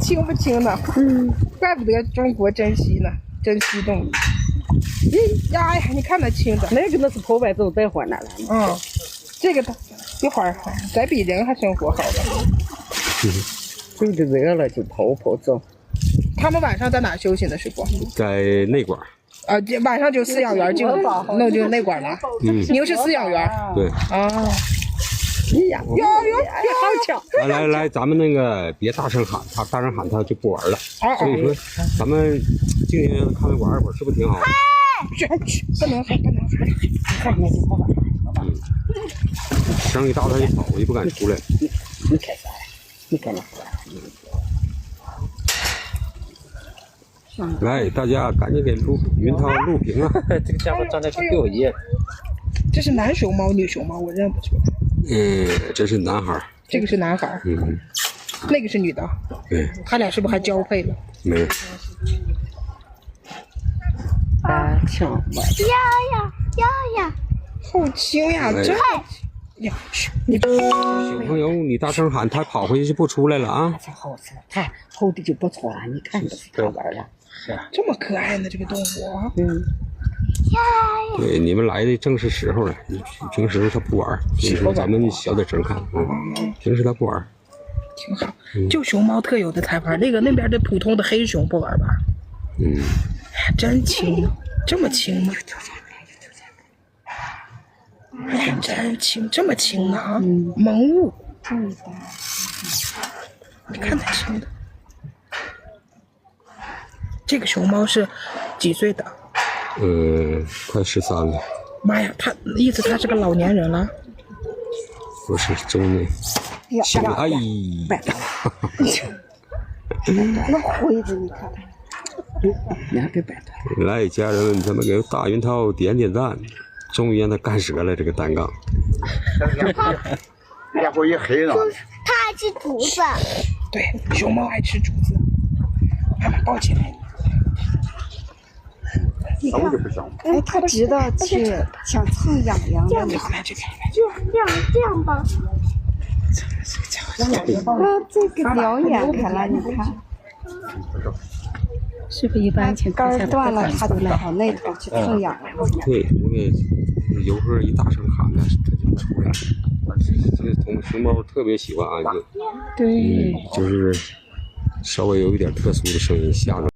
轻不轻呢？怪不得中国珍惜呢，珍稀动物。咦呀呀，你看它轻的，那个那是破败走带回来了。这个一会儿再比人还生活好吧？有的热了就跑走。他们晚上在哪休息呢？师傅？在内馆。晚上就饲养员就弄就内馆了。您是饲养员？对。哎呀，哟，好巧！来，咱们那个别大声喊，他大声喊他就不玩了。所以说，咱们静静的看着玩一会儿，是不是挺好？去，不能喊，看那就不玩。声一大他就跑，就不敢出来。你看啥呀？你看那。来，大家赶紧给云涛录屏啊！这个家伙站在这给我噎。这是男熊猫、女熊猫，我认不出来。这是男孩。这个是男孩。那个是女的。对。他俩是不是还交配了？没有。轻吧。呀！好轻呀！真呀！小朋友，你大声喊，他跑回去就不出来了啊！才好吃，他后的就不错了，你看着他玩了。这么可爱呢，这个动物。对，你们来的正是时候了。平时他不玩，所以说咱们小点声看。平时他不玩，挺好。就熊猫特有的才玩，那边的普通的黑熊不玩吧？真轻，这么轻吗？真轻，这么轻呢啊！萌物。你看它轻的。这个熊猫是几岁的？快13了。妈呀，意思他是个老年人了？不是中年。哎，那灰子你看看，你还别摆断。来，家人们，咱们给大云涛点点赞，终于让他干折了这个单杠。脸会一黑了。它爱吃竹子。对，熊猫爱吃竹子。妈妈抱起来。你看，哎，它知道去想蹭痒痒的。就这样吧。这个表演开了，你看。师傅一般情况下杆断了，它就跑那头去蹭痒痒。对，因为游客一大声喊呢，它就出来了。这个熊猫特别喜欢安静。对。就是稍微有一点特殊的声音吓着。